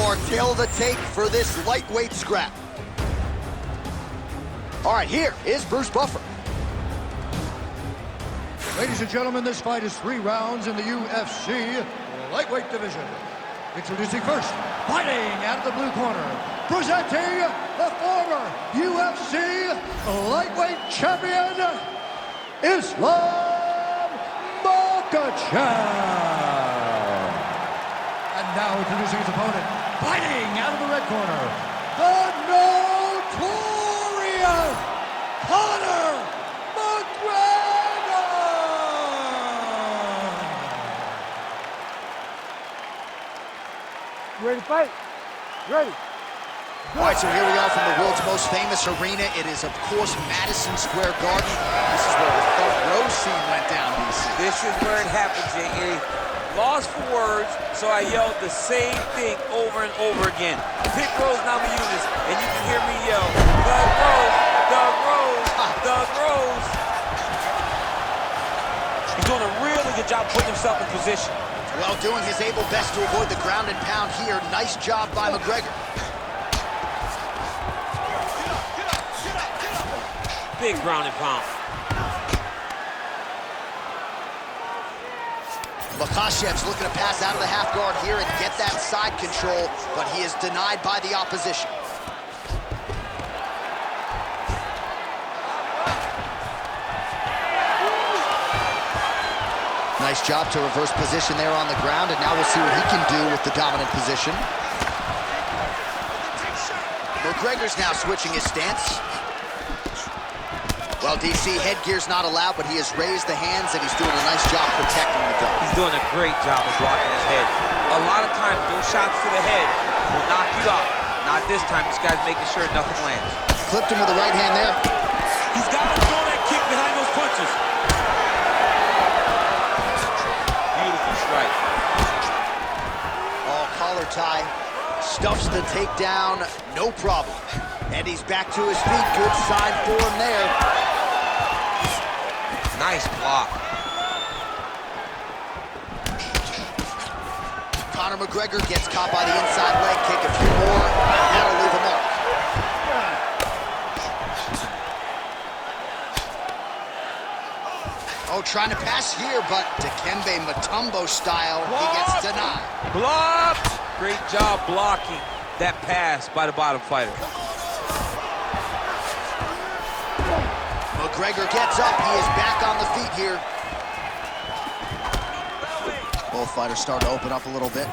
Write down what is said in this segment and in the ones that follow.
more tail of the tape for this lightweight scrap. All right, here is Bruce Buffer. Ladies and gentlemen, this fight is 3 rounds in the UFC lightweight division. Introducing first, fighting out of the blue corner, presenting the former UFC lightweight champion, Islam Makhachev. And now introducing his opponent, fighting out of the red corner, the notorious Conor McGregor. You ready to fight? Ready. All right, so here we are from the world's most famous arena. It is, of course, Madison Square Garden. This is where the front row scene went down, DC. This is where it happened, J.A. Lost for words, so I yelled the same thing over and over again. Pick Rose Namajunas, and you can hear me yell, Doug Rose, Doug Rose, Doug Rose. He's doing a really good job putting himself in position. Well, doing his able best to avoid the ground and pound here. Nice job by McGregor. Big ground and pound. Makhachev's looking to pass out of the half guard here and get that side control, but he is denied by the opposition. Nice job to reverse position there on the ground, and now we'll see what he can do with the dominant position. McGregor's now switching his stance. Well, DC, headgear's not allowed, but he has raised the hands, and he's doing a nice job protecting the gun. He's doing a great job of blocking his head. A lot of times, those shots to the head will knock you out. Not this time. This guy's making sure nothing lands. Clipped him with the right hand there. He's got to throw that kick behind those punches. Beautiful strike. Oh, collar tie. Stuffs the takedown, no problem. And he's back to his feet. Good sign for him there. Nice block. Conor McGregor gets caught by the inside leg kick. A few more, and that'll leave a mark. Oh, trying to pass here, but Dikembe Mutombo style, he gets denied. Block! Great job blocking that pass by the bottom fighter. McGregor gets up. He is back on the feet here. Both fighters start to open up a little bit.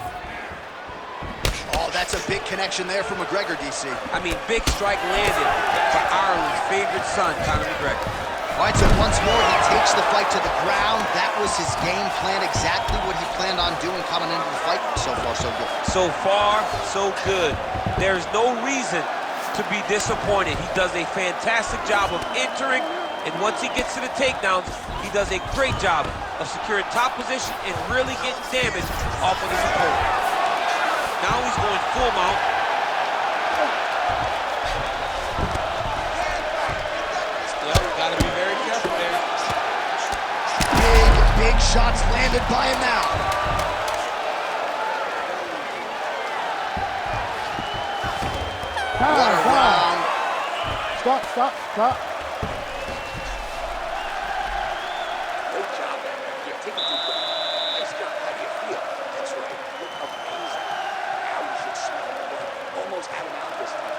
Oh, that's a big connection there for McGregor, DC. I mean, big strike landed for Ireland's favorite son, Conor McGregor. All right, so once more, he takes the fight to the ground. That was his game plan, exactly what he planned on doing coming into the fight. So far, so good. So far, so good. There's no reason to be disappointed. He does a fantastic job of entering, and once he gets to the takedowns, he does a great job of securing top position and really getting damage off of his opponent. Now he's going full mount. Yep, gotta be very careful there. Big shots landed by him now. What a round. Stop. Great job there. Yeah, take a deep breath. Nice job. How do you feel? That's right. Look amazing. Now you should smell it. Almost had him out this time.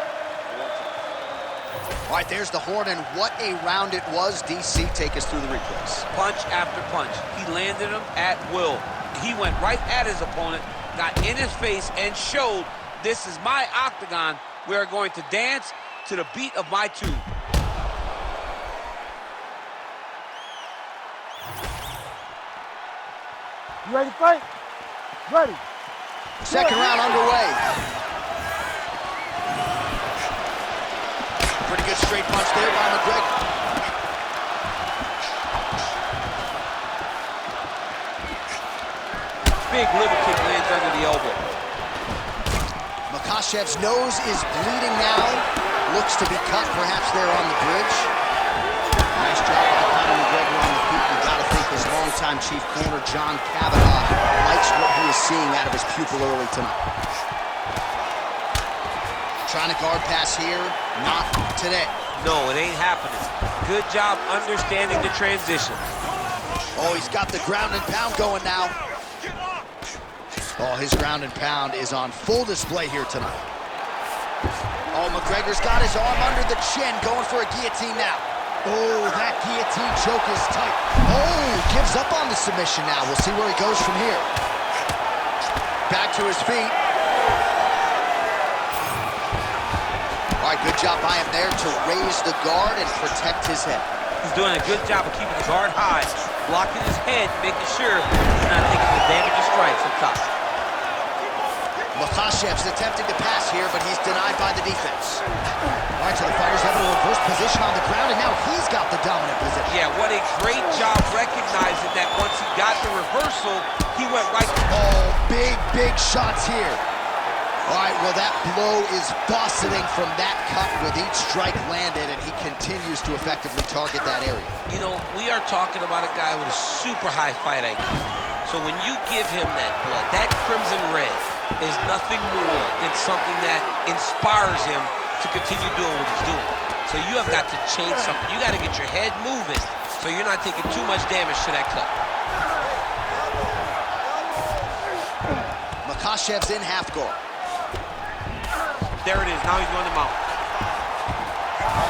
All right, there's the horn, and what a round it was. DC, take us through the replays. Punch after punch. He landed him at will. He went right at his opponent, got in his face, and showed this is my octagon. We are going to dance to the beat of my tune. You ready to fight? Ready. Second round underway. Pretty good straight punch there by McGregor. Big liver kick lands under the elbow. Makhachev's nose is bleeding now. Looks to be cut, perhaps there on the bridge. Nice job by Conor McGregor on the feet. You gotta think his longtime chief corner, John Kavanagh, likes what he is seeing out of his pupil early tonight. Trying to guard pass here, not today. No, it ain't happening. Good job understanding the transition. Oh, he's got the ground and pound going now. Oh, his ground and pound is on full display here tonight. Oh, McGregor's got his arm under the chin, going for a guillotine now. Oh, that guillotine choke is tight. Oh, gives up on the submission now. We'll see where he goes from here. Back to his feet. All right, good job by him there to raise the guard and protect his head. He's doing a good job of keeping the guard high, blocking his head, making sure he's not taking the damaging strikes up top. Makhachev's attempting to pass here, but he's denied by the defense. All right, so the fighter's able to reverse position on the ground, and now he's got the dominant position. Yeah, what a great job recognizing that once he got the reversal, he went right. Oh, big shots here. All right, well, that blow is bussing from that cut with each strike landed, and he continues to effectively target that area. You know, we are talking about a guy with a super high fight IQ. So when you give him that blood, that crimson red is nothing more than something that inspires him to continue doing what he's doing. So you have got to change something. You got to get your head moving so you're not taking too much damage to that cut. Makhachev's in half guard. There it is. Now he's going to mount.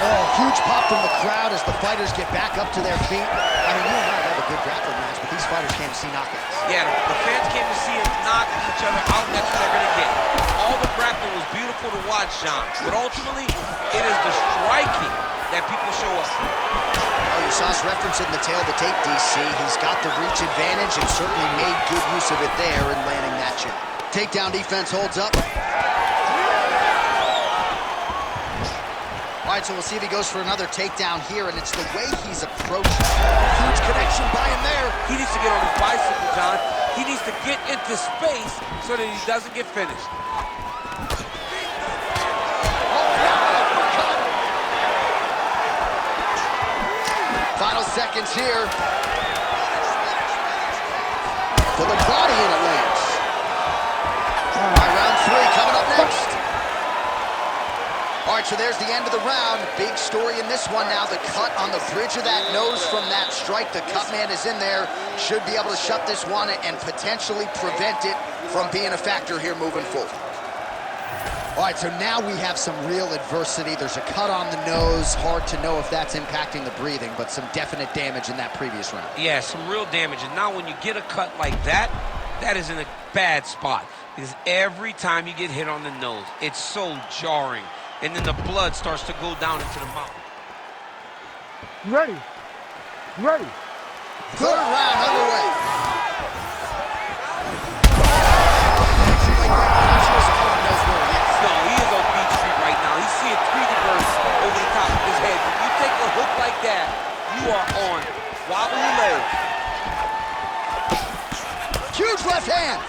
Oh, huge pop from the crowd as the fighters get back up to their feet. I mean, you and I have a good grappling match, but these fighters came to see knockouts. Yeah, the fans came to see us knock each other out, and that's what they're going to get. All the grappling was beautiful to watch, John, but ultimately, it is the striking that people show us. Oh, you saw us referencing the tail of the tape, DC. He's got the reach advantage and certainly made good use of it there in landing that jab. Takedown defense holds up. All right, so we'll see if he goes for another takedown here, and it's the way he's approaching. Huge connection by him there. He needs to get on his bicycle, John. He needs to get into space so that he doesn't get finished. Final seconds here. To the body, and it lands. All right, round three coming up next. All right, so there's the end of the round. Big story in this one now. The cut on the bridge of that nose from that strike. The cut man is in there. Should be able to shut this one and potentially prevent it from being a factor here moving forward. All right, so now we have some real adversity. There's a cut on the nose. Hard to know if that's impacting the breathing, but some definite damage in that previous round. Yeah, some real damage. And now when you get a cut like that, that is in a bad spot. Because every time you get hit on the nose, it's so jarring. And then the blood starts to go down into the mouth. You ready? You ready? Third round underway. No, he is on Beach Street right now. He's seeing Tweety Birds over the top of his head. If you take a hook like that, you are on wobbly legs. Huge left hand.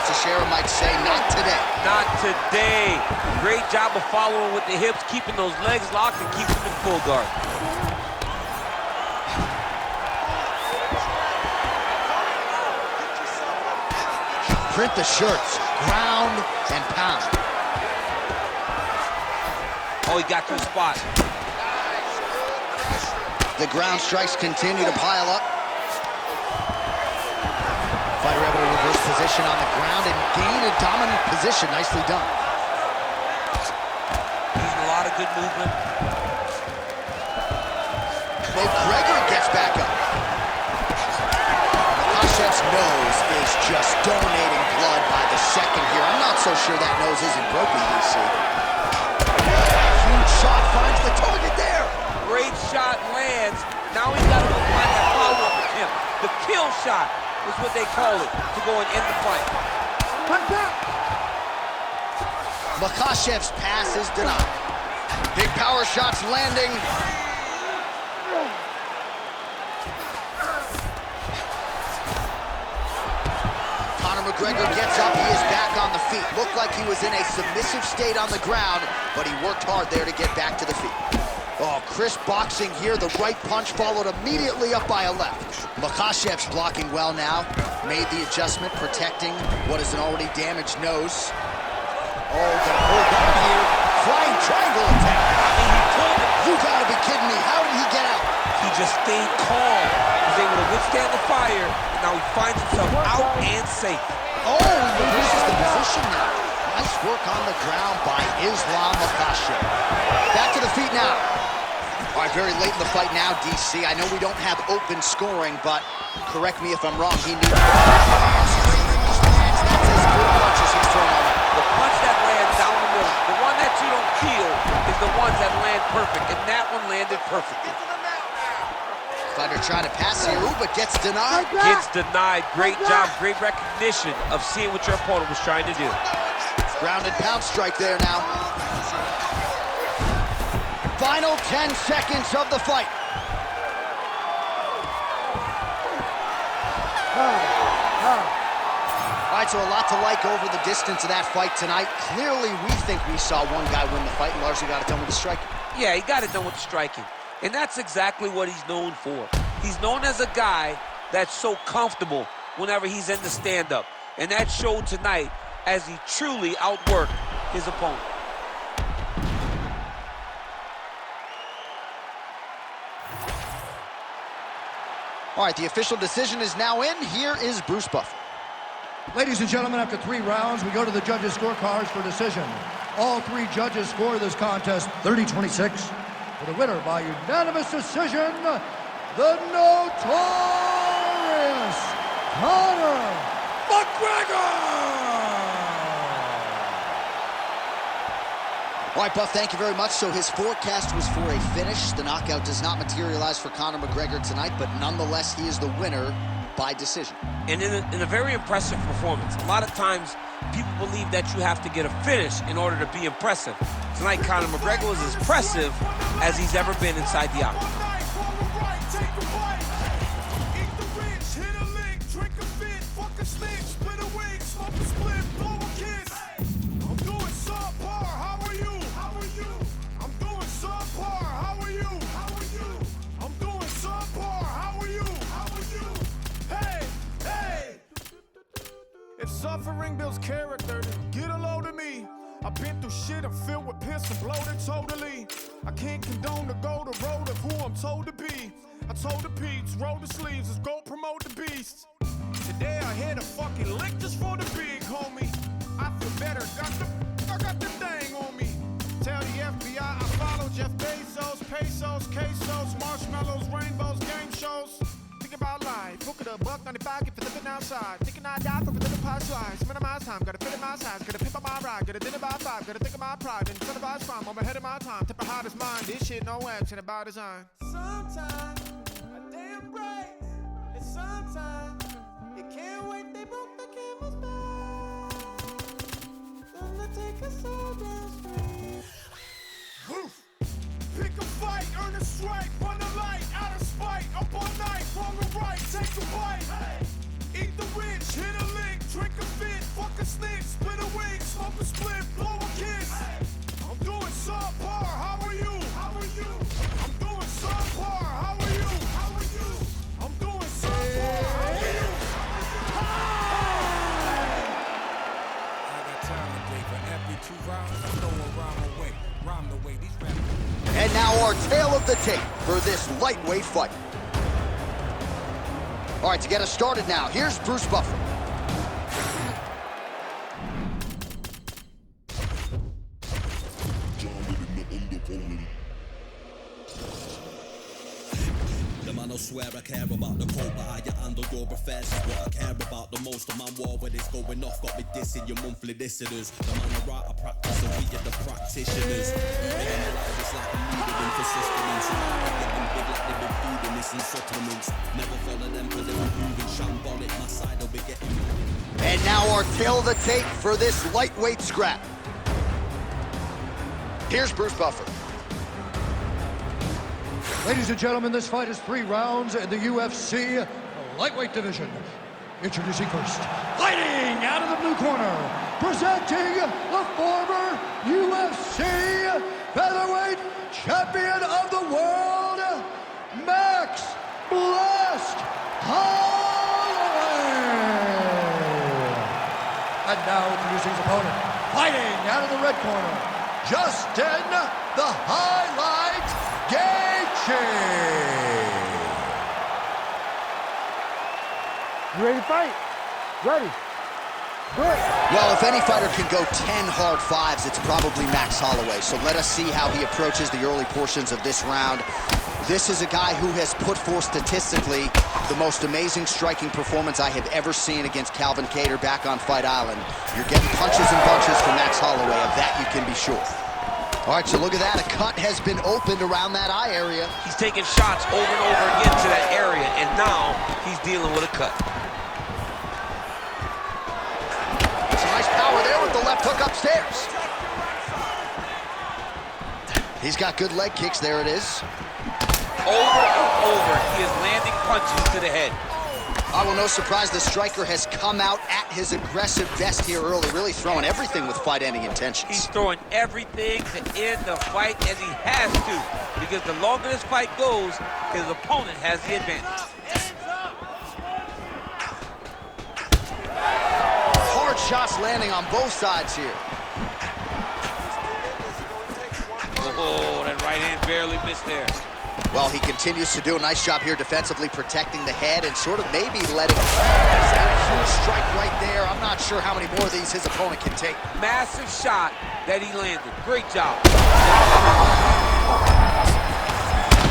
Teixeira might say, not today. Not today. Great job of following with the hips, keeping those legs locked and keeping them in full guard. Print the shirts, ground and pound. Oh, he got to the spot. The ground strikes continue to pile up. Fighter able to reverse position on the ground and gain a dominant position. Nicely done. Using a lot of good movement. McGregor gets back up. Makhachev's nose is just donating blood by the second here. I'm not so sure that nose isn't broken, DC. Huge shot finds the target there. Great shot lands. Now he's got to go find that follow-up attempt. The kill shot is what they call it, to go and end the fight. Makhachev's pass is denied. Big power shots landing. Conor McGregor gets up, he is back on the feet. Looked like he was in a submissive state on the ground, but he worked hard there to get back to the feet. Oh, crisp boxing here. The right punch followed immediately up by a left. Makhachev's blocking well now. Made the adjustment, protecting what is an already damaged nose. Oh, gonna hold on here. Flying triangle attack. I mean, he pulled it. You gotta be kidding me. How did he get out? He just stayed calm. He was able to withstand the fire, and now he finds himself out and safe. Oh, he reverses the position now. Nice work on the ground by Islam Makhachev. Back to the feet now. All right, very late in the fight now, DC. I know we don't have open scoring, but correct me if I'm wrong. He knew that's as good a punch as he's thrown all night. The punch that lands down the middle, the one that you don't feel, is the ones that land perfect, and that one landed perfectly. Fighter trying to pass here, ooh, but gets denied. Gets denied. Great job, great recognition of seeing what your opponent was trying to do. Ground and pound strike there now. Final 10 seconds of the fight. All right, so a lot to like over the distance of that fight tonight. Clearly, we think we saw one guy win the fight and largely got it done with the striking. Yeah, he got it done with the striking. And that's exactly what he's known for. He's known as a guy that's so comfortable whenever he's in the stand-up. And that showed tonight as he truly outworked his opponent. All right, the official decision is now in. Here is Bruce Buffer. Ladies and gentlemen, after 3 rounds, we go to the judges' scorecards for decision. All 3 judges score this contest 30-26. For the winner by unanimous decision, the notorious Conor McGregor! All right, Buff, thank you very much. So his forecast was for a finish. The knockout does not materialize for Conor McGregor tonight, but nonetheless, he is the winner by decision. And in a very impressive performance. A lot of times, people believe that you have to get a finish in order to be impressive. Tonight, Conor McGregor was as impressive as he's ever been inside the octagon. Suffering builds character, get a load of me. I've been through shit, I'm filled with piss and bloated totally. I can't condone to go the road of who I'm told to be. I told the peeps, roll the sleeves, let's go promote the beast. Today I hit a fucking lick just for the big homie. I feel better, I got the thing on me. Tell the FBI I follow Jeff Bezos, pesos, quesos, marshmallows, rainbows, game shows. About life, book it a $1.95 if you're living outside. Thinking I die for a little pie slice. Minimize time, gotta fit in my size, gotta pimp up my ride, gotta dinner by 5, gotta think of my pride, and incentivize crime. I'm ahead of my time, tip a hottest mind. This shit no action about design. Sometimes a damn bright, and sometimes you can't wait. They broke the camel's back. Gonna take us all down straight. Woof. Pick a fight, earn a strike, run a light, out of spite, up all night, wrong or right, take a bite. Hey. Eat the rich, hit a lick, drink a fit, fuck a sniff, split a wig, smoke a split, blow a kiss. Hey. I'm doing subpar, how are you? How are you? I'm doing subpar, how are you? How are you? I'm doing subpar, how are you? I got time today for every 2 rounds, I throw a rhyme away, rhyme the way these rappers. And now our tale of the tape for this lightweight fight. All right, to get us started now, here's Bruce Buffer. I swear I care about the code, but how you handle your affairs is what I care about the most. The man war when it's going off got me dissing your monthly listeners. The man I write, I practice, and we are the practitioners. Even in my life, it's like I'm needing them for sustenance. So now I'm getting big like they've been feeding this in supplements. Never follow them because they're moving shambolic. My side will be getting. And now our tale of the tape for this lightweight scrap. Here's Bruce Buffer. Ladies and gentlemen, this fight is 3 rounds in the UFC lightweight division. Introducing first, fighting out of the blue corner, presenting the former UFC featherweight champion of the world, Max Blast Holloway. And now introducing his opponent, fighting out of the red corner, Justin the Highlight Gaethje. You ready to fight? Ready. Good. Well, if any fighter can go 10 hard fives, it's probably Max Holloway. So let us see how he approaches the early portions of this round. This is a guy who has put forth statistically the most amazing striking performance I have ever seen against Calvin Kattar back on Fight Island. You're getting punches and bunches from Max Holloway. Of that you can be sure. All right, so look at that. A cut has been opened around that eye area. He's taking shots over and over again to that area, and now he's dealing with a cut. Some nice power there with the left hook upstairs. He's got good leg kicks. There it is. Over and over, he is landing punches to the head. Well, no surprise, the striker has come out at his aggressive best here early, really throwing everything with fight-ending intentions. He's throwing everything to end the fight, and he has to, because the longer this fight goes, his opponent has the advantage. Hard shots landing on both sides here. Oh, that right hand barely missed there. Well, he continues to do a nice job here defensively, protecting the head and sort of maybe letting that huge strike right there. I'm not sure how many more of these his opponent can take. Massive shot that he landed. Great job.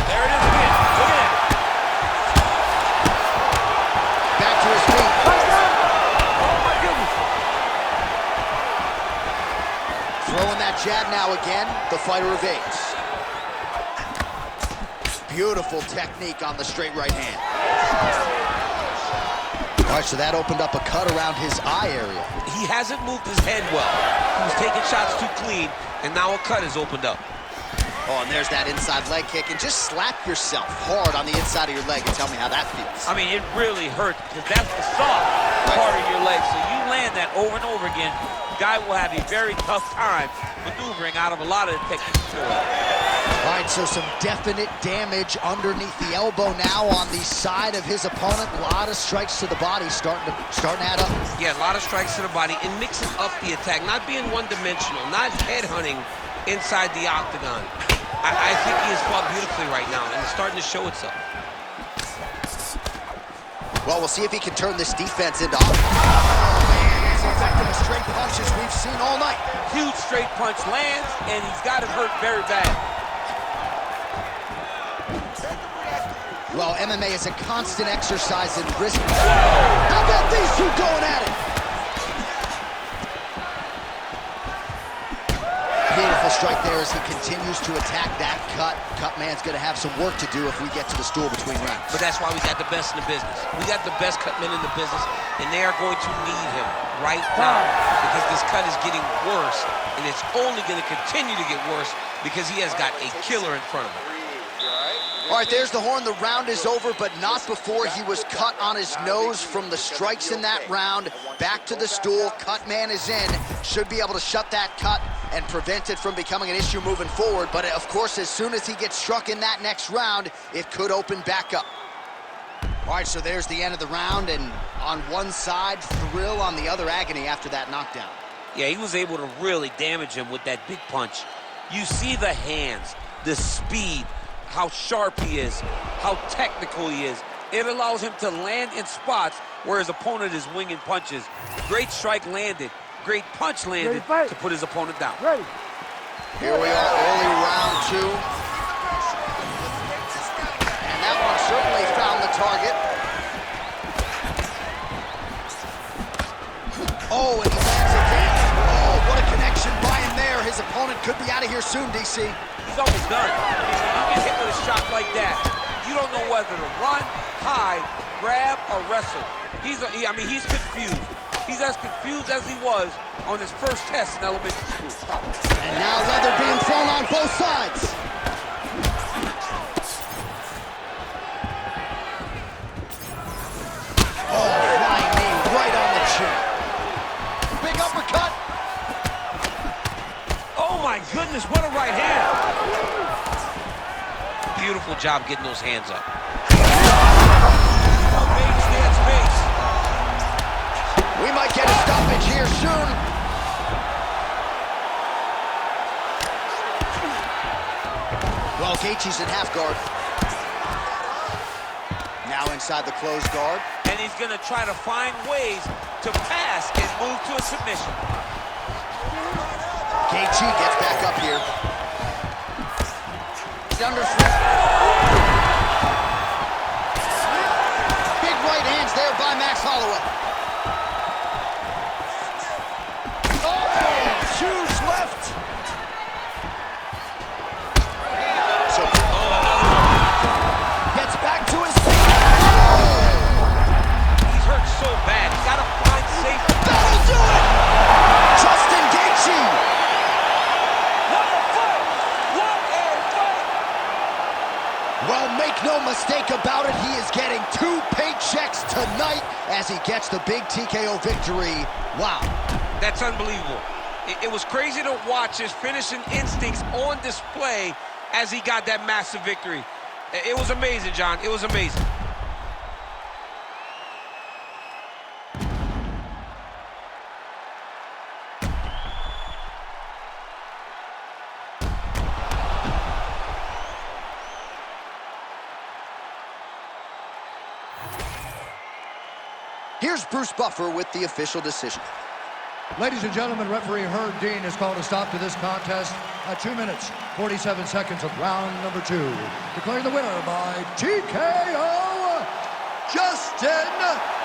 There it is again. Look at that. Back to his feet. Oh, my goodness. Throwing that jab now again. The fighter evades. Beautiful technique on the straight right hand. All right, so that opened up a cut around his eye area. He hasn't moved his head well. He was taking shots too clean, and now a cut is opened up. Oh, and there's that inside leg kick. And just slap yourself hard on the inside of your leg and tell me how that feels. I mean, it really hurts, because that's the soft part of your leg. So you land that over and over again, the guy will have a very tough time maneuvering out of a lot of the techniques. All right, so some definite damage underneath the elbow now on the side of his opponent. A lot of strikes to the body starting to add up. Yeah, a lot of strikes to the body and mixing up the attack, not being one-dimensional, not headhunting inside the octagon. I think he has fought beautifully right now, and it's starting to show itself. Well, we'll see if he can turn this defense into offense. As effective as straight punches we've seen all night. Huge straight punch lands, and he's got him hurt very bad. Well, MMA is a constant exercise in risk. How about these two going at it? Beautiful strike there as he continues to attack that cut. Cutman's going to have some work to do if we get to the stool between rounds. But that's why we got the best in the business. We got the best cut men in the business, and they are going to need him right now because this cut is getting worse, and it's only going to continue to get worse because he has got a killer in front of him. All right, there's the horn. The round is over, but not before he was cut on his nose from the strikes in that round. Back to the stool. Cutman is in. Should be able to shut that cut and prevent it from becoming an issue moving forward. But, of course, as soon as he gets struck in that next round, it could open back up. All right, so there's the end of the round, and on one side, thrill, on the other, agony after that knockdown. Yeah, he was able to really damage him with that big punch. You see the hands, the speed, how sharp he is, how technical he is. It allows him to land in spots where his opponent is winging punches. Great strike landed, great punch landed to put his opponent down. Ready. Here we are, early round two. And that one certainly found the target. Oh, and he lands again. Oh, what a connection by him there. His opponent could be out of here soon, DC. He's almost done. I mean, when you get hit with a shot like that, you don't know whether to run, hide, grab, or wrestle. He's confused. He's as confused as he was on his first test in elementary school. And now leather being thrown on both sides. Oh, flying knee. job getting those hands up. We might get a stoppage here soon. Well, Gaethje's in half guard. Now inside the closed guard. And he's gonna try to find ways to pass and move to a submission. Gaethje gets back up here. He's under threat. Big right hands there by Max Holloway. Oh, shoes left. So, gets back to his feet. He's hurt so bad. He's gotta find safety. That'll do it. Justin Gaethje. Well, make no mistake about it, he is getting 2 paychecks tonight as he gets the big TKO victory. Wow. That's unbelievable. It was crazy to watch his finishing instincts on display as he got that massive victory. It was amazing, John. It was amazing. Here's Bruce Buffer with the official decision. Ladies and gentlemen, referee Herb Dean has called a stop to this contest at 2 minutes, 47 seconds of round number 2. Declaring the winner by TKO, Justin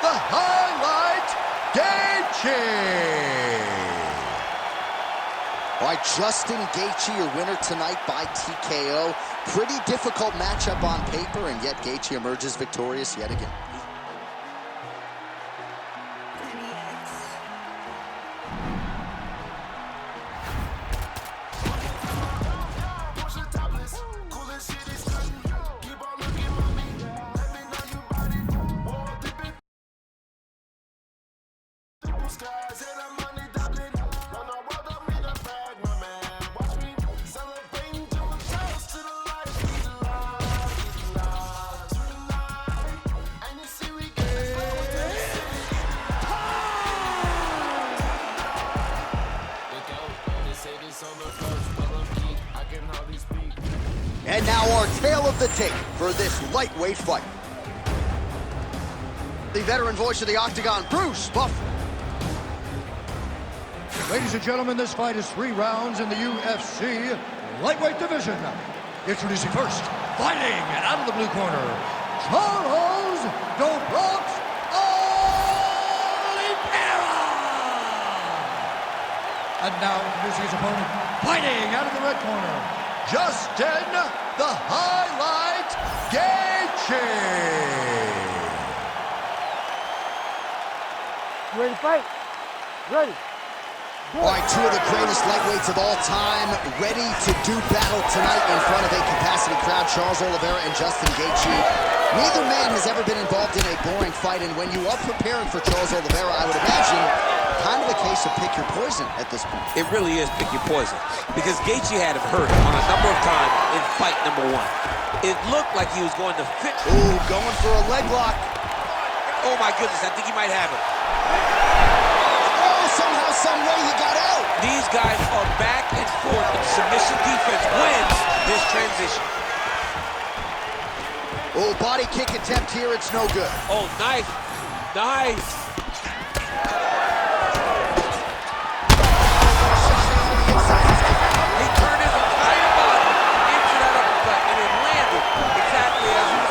the Highlight Gaethje. All right, Justin Gaethje, your winner tonight by TKO. Pretty difficult matchup on paper, and yet Gaethje emerges victorious yet again. And now our tale of the tape for this lightweight fight. The veteran voice of the Octagon, Bruce Buffer. Ladies and gentlemen, this fight is 3 rounds in the UFC lightweight division. Introducing first, fighting out of the blue corner, Charles Bronx Oliveira. And now introducing his opponent, fighting out of the red corner, Justin the Highlight Gaethje. You ready to fight? Ready. All right, 2 of the greatest lightweights of all time ready to do battle tonight in front of a capacity crowd, Charles Oliveira and Justin Gaethje. Neither man has ever been involved in a boring fight, and when you are preparing for Charles Oliveira, I would imagine kind of a case of pick your poison at this point. It really is pick your poison, because Gaethje had him hurt on a number of times in fight number 1. It looked like he was going to fit. Ooh, going for a leg lock. Oh my goodness, I think he might have it. Oh, somehow, some way he got out. These guys are back and forth, and submission defense wins this transition. Oh, body kick attempt here, it's no good. Oh, nice. Nice. He turned his entire body into that uppercut, and it landed exactly as he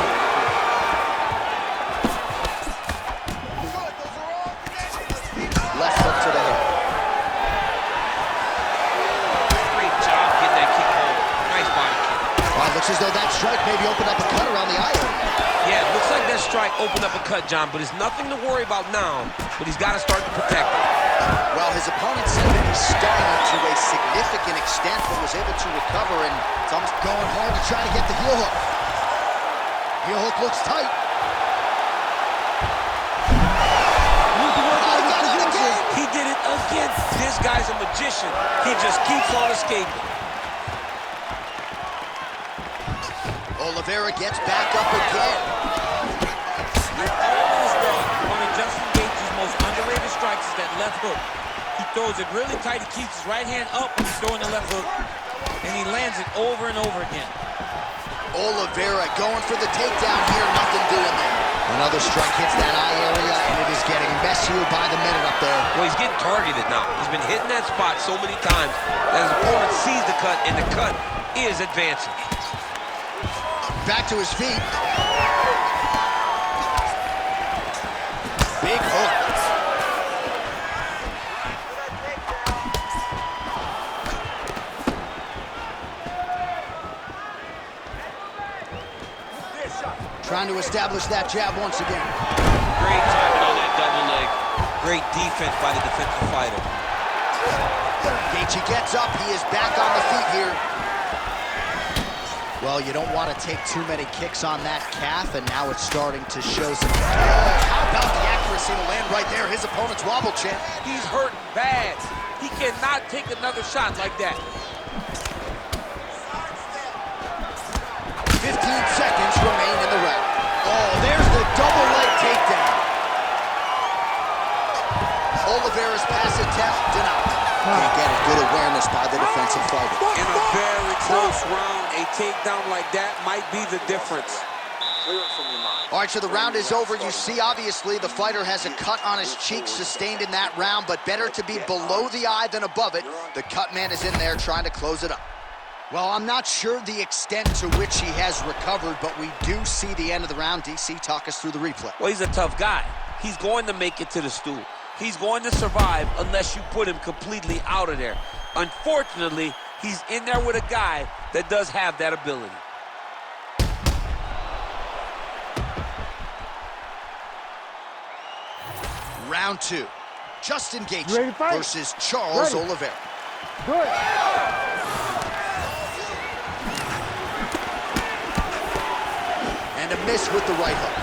thought. Left hook to the head. Great job getting that kick home. Nice body kick. Well, it looks as though that strike maybe opened up a cut around the eye. Yeah, it looks like that strike opened up a cut, John, but it's nothing to worry about now, but he's got to start to protect it. Well, his opponent seemed to be stunned to a significant extent, but was able to recover, and it's almost going hard to try to get the heel hook. Heel hook looks tight. He did it again. This guy's a magician. He just keeps on escaping. Oliveira gets back up again. One of Justin Gaethje's most underrated strikes is that left hook. He throws it really tight. He keeps his right hand up when he's throwing the left hook, and he lands it over and over again. Oliveira going for the takedown here, nothing doing there. Another strike hits that eye area, and it is getting messier by the minute up there. Well, he's getting targeted now. He's been hitting that spot so many times that his opponent sees the cut, and the cut is advancing. Back to his feet. Big hook. Trying to establish that jab once again. Great timing on that double leg. Great defense by the defensive fighter. Gaethje gets up. He is back on the feet here. Well, you don't want to take too many kicks on that calf, and now it's starting to show some... How about the accuracy to land right there? His opponent's wobble, champ. He's hurt bad. He cannot take another shot like that. 15 seconds remain in the round. Oh, there's the double leg takedown. Oliveira's pass attempt denied. Again, good awareness by the defensive fighter. In a very close round, a takedown like that might be the difference. Clear it from your mind. All right, so the round is over. You see, obviously, the fighter has a cut on his cheek sustained in that round, but better to be below the eye than above it. The cut man is in there trying to close it up. Well, I'm not sure the extent to which he has recovered, but we do see the end of the round. DC, talk us through the replay. Well, he's a tough guy. He's going to make it to the stool. He's going to survive unless you put him completely out of there. Unfortunately, he's in there with a guy that does have that ability. Round two. Justin Ready to Gaethje fight? versus Charles Ready. Oliveira. Good. And a miss with the right hook.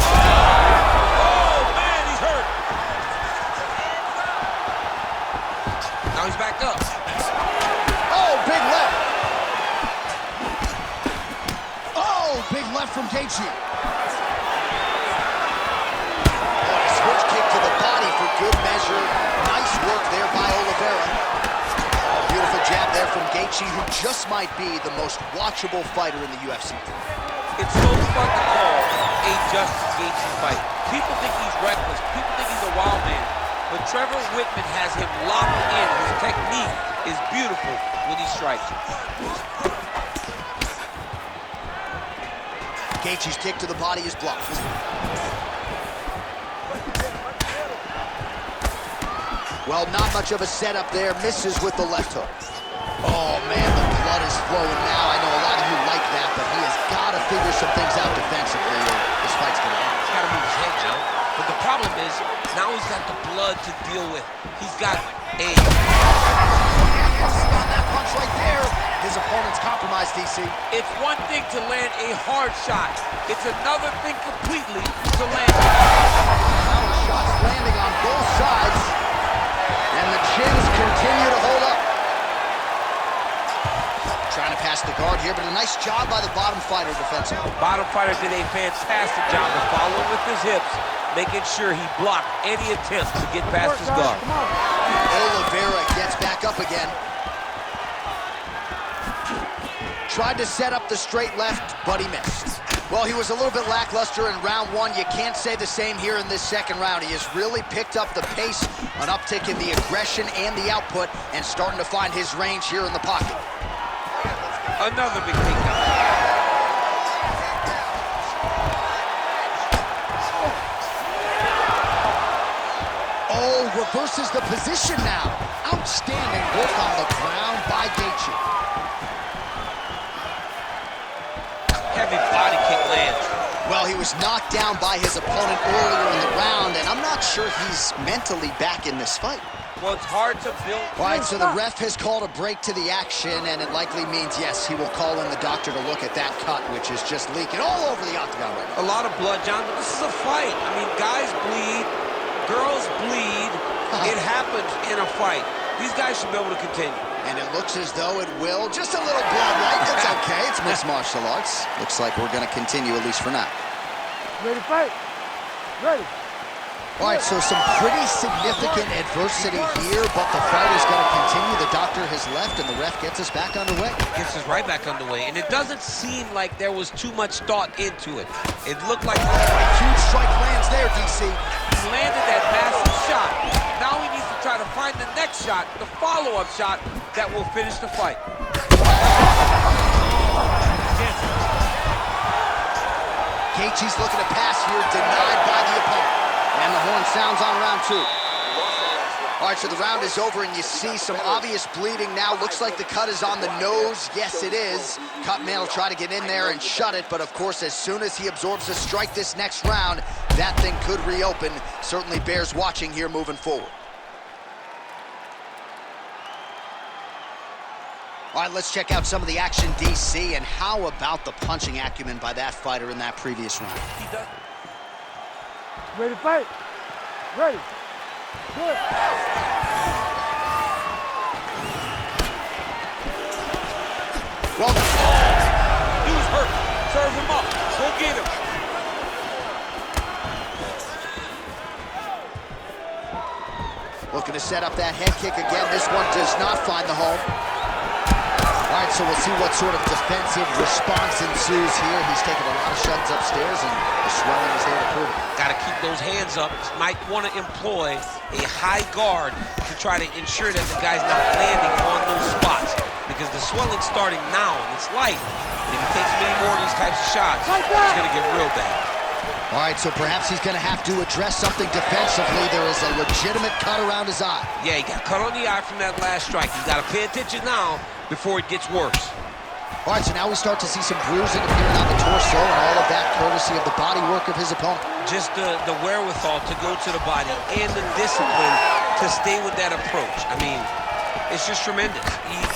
Oh, man, he's hurt. Now he's back up. Oh, big left. Oh, big left from Gaethje. Oh, a switch kick to the body for good measure. Nice work there by Oliveira. Oh, beautiful jab there from Gaethje, who just might be the most watchable fighter in the UFC. It's so fun to call a Justin Gaethje fight. People think he's reckless. People think he's a wild man. But Trevor Whitman has him locked in. His technique is beautiful when he strikes. Gaethje's kick to the body is blocked. Well, not much of a setup there. Misses with the left hook. Oh, man, the blood is flowing now. I know a lot of you like that, but he has got to figure some things out defensively, or this fight's going to end. He's got to move his head, John. But the problem is, now he's got the blood to deal with. He's got a... On that punch right there, his opponent's compromised, DC. It's one thing to land a hard shot. It's another thing completely to land... Power shots landing on both sides, and the chins continue to hold up. Trying to pass the guard here, but a nice job by the bottom fighter defensively. Bottom fighter did a fantastic job of following with his hips, making sure he blocked any attempt to get past his guard. Oliveira gets back up again. Tried to set up the straight left, but he missed. Well, he was a little bit lackluster in round one. You can't say the same here in this second round. He has really picked up the pace, an uptick in the aggression and the output, and starting to find his range here in the pocket. Another big takedown. Oh, reverses the position now. Outstanding work on the ground by Gaethje. Heavy body kick lands. Well, he was knocked down by his opponent earlier in the round, and I'm not sure he's mentally back in this fight. Well, it's hard to build. All right, so the ref has called a break to the action, and it likely means, yes, he will call in the doctor to look at that cut, which is just leaking all over the octagon right now. A lot of blood, John, but this is a fight. I mean, guys bleed, girls bleed. It happens in a fight. These guys should be able to continue. And it looks as though it will. Just a little blood, right? It's okay. It's mixed martial arts. Looks like we're going to continue, at least for now. Ready to fight? Ready. All right, so some pretty significant adversity here, but the fight is going to continue. The doctor has left, and the ref gets us back underway. Gets us right back underway, and it doesn't seem like there was too much thought into it. It looked like a huge strike lands there, DC. He landed that massive shot. Now he needs to try to find the next shot, the follow-up shot that will finish the fight. Gaethje's looking to pass here, denied by the opponent. And the horn sounds on round 2. All right, so the round is over, and you see some obvious bleeding now. Looks like the cut is on the nose. Yes, it is. Cutman will try to get in there and shut it, but of course, as soon as he absorbs a strike this next round, that thing could reopen. Certainly bears watching here moving forward. All right, let's check out some of the action, DC, and how about the punching acumen by that fighter in that previous round? Ready to fight? Ready. Good. Well done. Dude's hurt. Serve him up. Go get him. Looking to set up that head kick again. This one does not find the home. All right, so we'll see what sort of defensive response ensues here. He's taking a lot of shots upstairs, and the swelling is there to prove it. Got to keep those hands up. Might want to employ a high guard to try to ensure that the guy's not landing on those spots, because the swelling's starting now, and it's light. And if he takes many more of these types of shots, it's going to get real bad. All right, so perhaps he's going to have to address something defensively. There is a legitimate cut around his eye. Yeah, he got cut on the eye from that last strike. He's got to pay attention now before it gets worse. All right, so now we start to see some bruising appearing on the torso, and all of that courtesy of the body work of his opponent. Just the wherewithal to go to the body and the discipline to stay with that approach. I mean, it's just tremendous.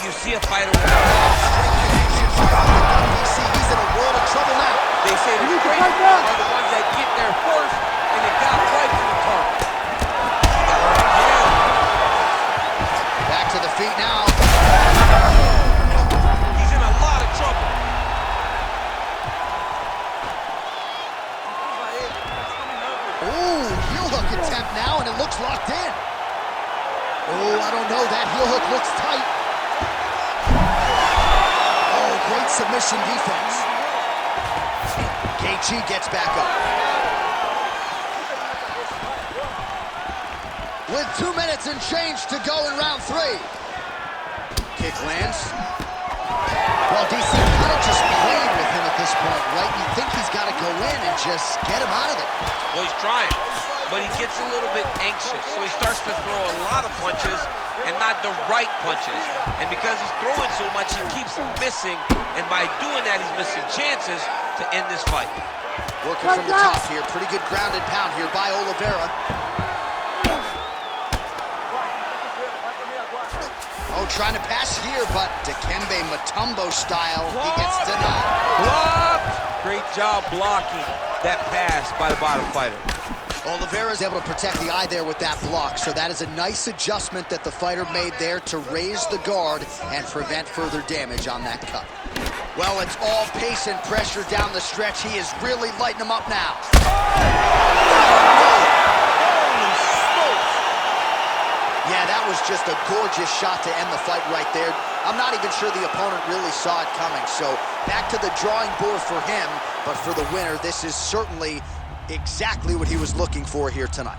You see a fighter with he's in a world of trouble now. They say the great are the ones that get there first, and it got right to the target. Back to the feet now. He's in a lot of trouble. Ooh, heel hook attempt now, and it looks locked in. Oh, I don't know. That heel hook looks tight. Oh, great submission defense. Gaethje gets back up. With 2 minutes and change to go in round 3. Kick lands. Well, DC kind of just playing with him at this point, right? You think he's got to go in and just get him out of there. Well, he's trying, but he gets a little bit anxious, so he starts to throw a lot of punches and not the right punches. And because he's throwing so much, he keeps missing, and by doing that, he's missing chances to end this fight. Working from the top here. Pretty good grounded pound here by Oliveira. Oh, trying to pass here, but Dikembe Mutombo style, he gets denied. Blocked! Great job blocking that pass by the bottom fighter. Oliveira's able to protect the eye there with that block, so that is a nice adjustment that the fighter made there to raise the guard and prevent further damage on that cut. Well, it's all pace and pressure down the stretch. He is really lighting them up now. Holy smokes! Yeah, that was just a gorgeous shot to end the fight right there. I'm not even sure the opponent really saw it coming, so back to the drawing board for him, but for the winner, this is certainly exactly what he was looking for here tonight.